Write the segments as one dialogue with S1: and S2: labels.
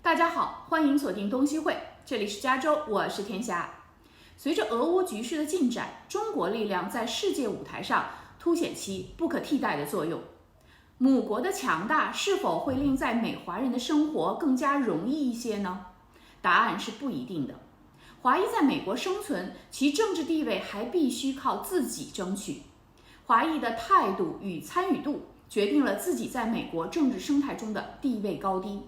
S1: 大家好，欢迎锁定东西汇，这里是加州，我是天霞。随着俄乌局势的进展，中国力量在世界舞台上凸显其不可替代的作用。母国的强大是否会令在美华人的生活更加容易一些呢？答案是不一定的。华裔在美国生存，其政治地位还必须靠自己争取。华裔的态度与参与度决定了自己在美国政治生态中的地位高低。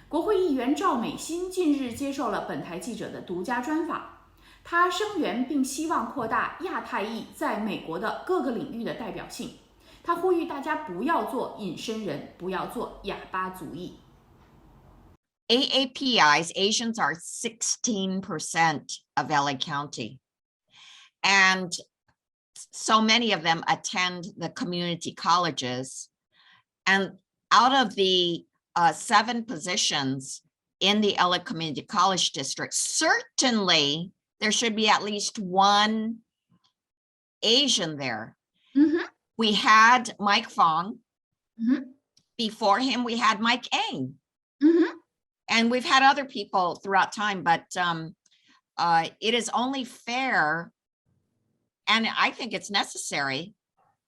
S1: 国会议员赵美心近日接受了本台记者的独家专访，她声援并希望扩大亚太裔在美国的各个领域的代表性。她呼吁大家不要做隐身人，不要做哑巴族裔。
S2: AAPI's Asians are 16% of LA County, and so many of them attend the community colleges. And out of the 7 positions in the LA Community College District, certainly there should be at least one Asian there.
S1: Mm-hmm.
S2: We had Mike Fong.
S1: Mm-hmm.
S2: Before him, we had Mike Eng.
S1: Mm-hmm.
S2: And we've had other people throughout time, but it is only fair, and I think it's necessary,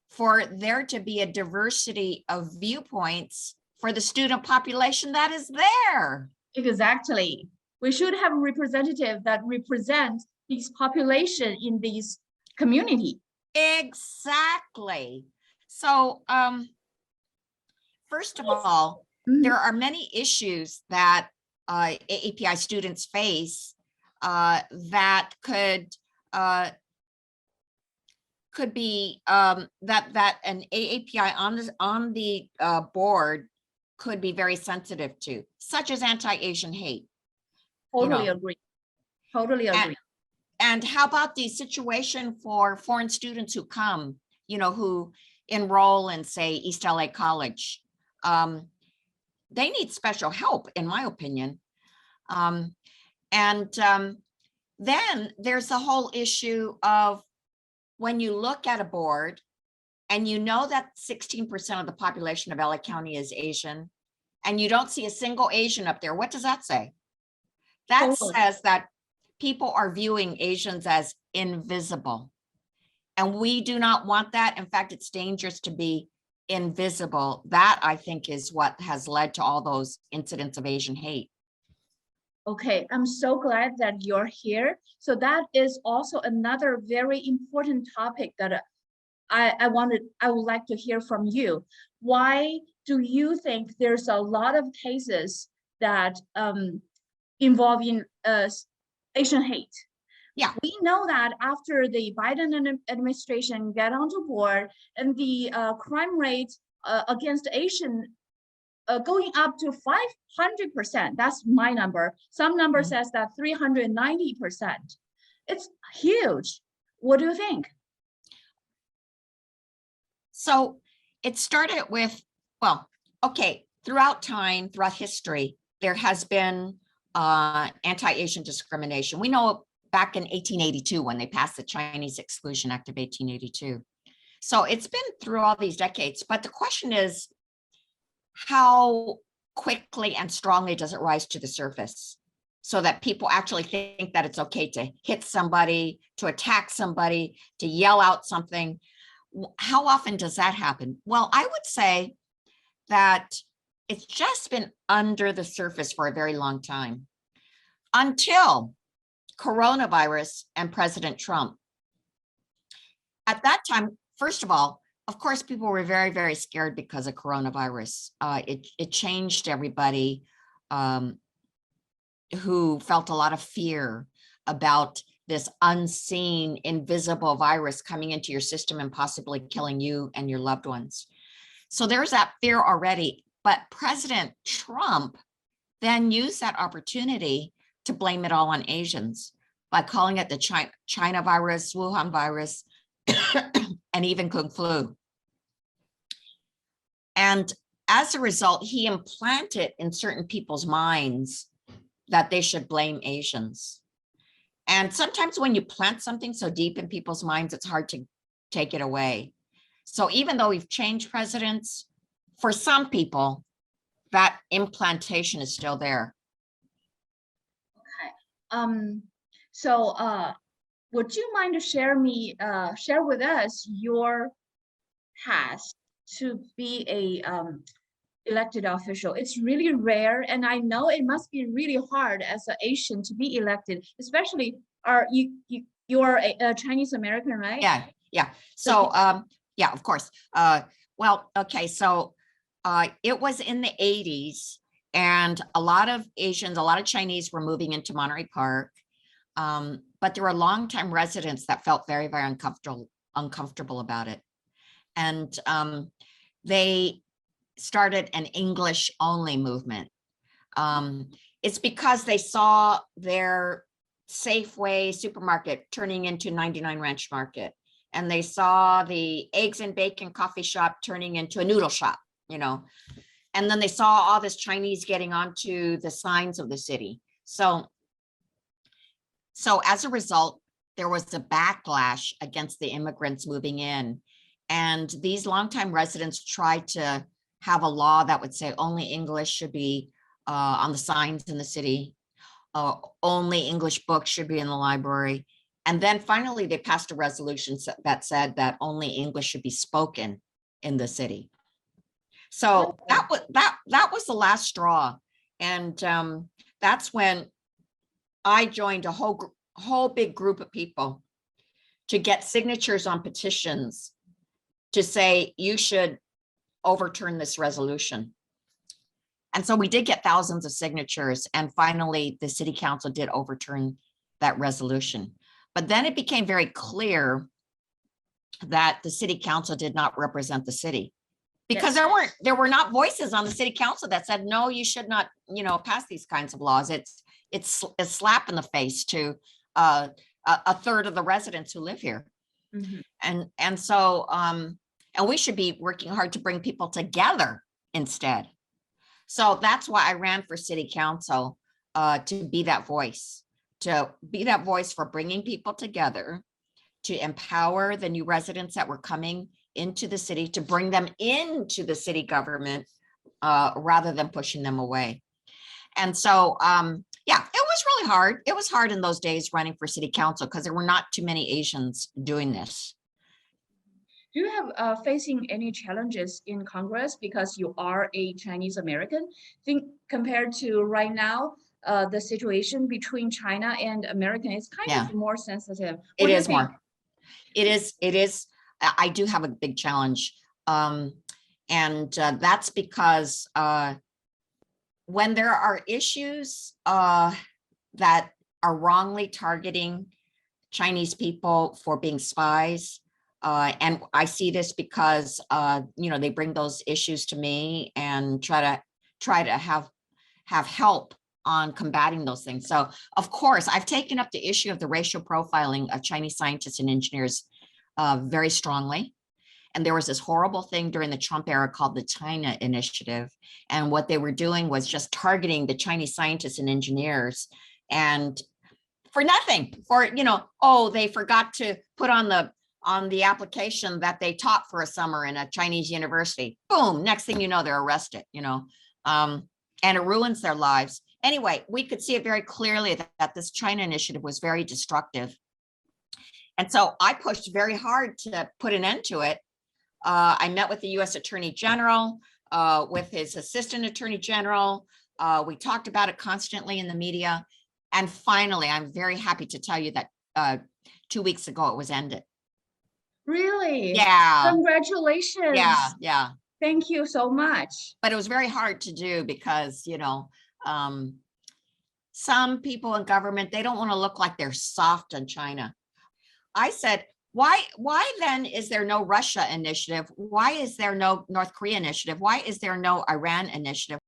S2: for there to be a diversity of viewpoints for the student population that is there.
S1: Exactly. We should have a representative that represents this population in this community.
S2: Exactly. So, first of all, there are many issues that AAPI students face that could be that an AAPI on the board could be very sensitive to, such as anti-Asian hate.
S1: Totally agree. Totally agree.
S2: And how about the situation for foreign students who come, who enroll in, say, East LA College? They need special help, in my opinion. Then there's the whole issue of when you look at a board and you know that 16% of the population of LA County is Asian, and you don't see a single Asian up there, what does that say? That says that people are viewing Asians as invisible. And we do not want that. In fact, it's dangerous to be invisible. That, I think, is what has led to all those incidents of Asian hate.
S1: Okay, I'm so glad that you're here. So that is also another very important topic that I would like to hear from you. Why do you think there's a lot of cases that involving Asian hate?
S2: Yeah,
S1: we know that after the Biden administration got onto board and the crime rate against Asian going up to 500%. That's my number. Some number says that 390%. It's huge. What do you think?
S2: So it started with, throughout time, throughout history, there has been anti-Asian discrimination. We know back in 1882 when they passed the Chinese Exclusion Act of 1882. So it's been through all these decades, but the question is, how quickly and strongly does it rise to the surface so that people actually think that it's okay to hit somebody, to attack somebody, to yell out something? How often does that happen? Well, I would say that it's just been under the surface for a very long time, until coronavirus and President Trump. At that time, first of all, of course, people were very, very scared because of coronavirus. It changed everybody who felt a lot of fear about this unseen, invisible virus coming into your system and possibly killing you and your loved ones. So there's that fear already. But President Trump then used that opportunity to blame it all on Asians by calling it the China virus, Wuhan virus, and even Kung flu. And as a result, he implanted in certain people's minds that they should blame Asians. And sometimes when you plant something so deep in people's minds, it's hard to take it away. So even though we've changed presidents, for some people, that implantation is still there.
S1: So would you mind to share with us your past to be a elected official? It's really rare, and I know it must be really hard as an Asian to be elected, especially you are a Chinese American, right?
S2: Yeah. So yeah, of course. Well, okay, so it was in the 80s, and a lot of Asians, a lot of Chinese were moving into Monterey Park. But there were longtime residents that felt very, very uncomfortable about it. And they started an English only movement. It's because they saw their Safeway supermarket turning into 99 Ranch Market. And they saw the eggs and bacon coffee shop turning into a noodle shop, you know. And then they saw all this Chinese getting onto the signs of the city. So as a result, there was a backlash against the immigrants moving in. And these longtime residents tried to have a law that would say only English should be on the signs in the city. Only English books should be in the library. And then finally, they passed a resolution that said that only English should be spoken in the city. So that was the last straw. And that's when I joined a whole big group of people to get signatures on petitions to say you should overturn this resolution. And so we did get thousands of signatures, and finally the city council did overturn that resolution. But then it became very clear that the city council did not represent the city, because there were not voices on the city council that said, no, you should not, pass these kinds of laws. It's a slap in the face to a third of the residents who live here. Mm-hmm. And so and we should be working hard to bring people together instead. So that's why I ran for city council, to be that voice for bringing people together, to empower the new residents that were coming into the city, to bring them into the city government rather than pushing them away. And so, yeah, it was really hard. It was hard in those days running for city council because there were not too many Asians doing this.
S1: Do you have facing any challenges in Congress because you are a Chinese American? Think compared to right now, the situation between China and American is kind of more sensitive.
S2: It is more. It is. I do have a big challenge. And that's because when there are issues that are wrongly targeting Chinese people for being spies, and I see this because they bring those issues to me and try to have help on combating those things. So of course, I've taken up the issue of the racial profiling of Chinese scientists and engineers very strongly. And there was this horrible thing during the Trump era called the China Initiative. And what they were doing was just targeting the Chinese scientists and engineers, and for nothing, they forgot to put on the application that they taught for a summer in a Chinese university. Boom, next thing you know, they're arrested, and it ruins their lives. Anyway, we could see it very clearly that this China Initiative was very destructive. And so I pushed very hard to put an end to it. I met with the U.S. Attorney General, with his Assistant Attorney General. We talked about it constantly in the media. And finally, I'm very happy to tell you that 2 weeks ago, it was ended.
S1: Really?
S2: Yeah.
S1: Congratulations.
S2: Yeah.
S1: Thank you so much.
S2: But it was very hard to do because, some people in government, they don't want to look like they're soft on China. I said, why then is there no Russia initiative? Why is there no North Korea initiative? Why is there no Iran initiative?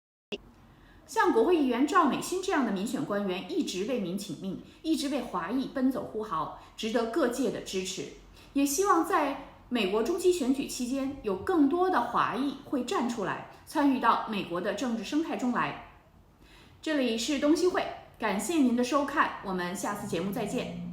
S1: 像国会议员赵美心这样的民选官员，一直为民请命，一直为华裔奔走呼号，值得各界的支持。也希望在美国中期选举期间，有更多的华裔会站出来，参与到美国的政治生态中来。这里是东西会，感谢您的收看，我们下次节目再见。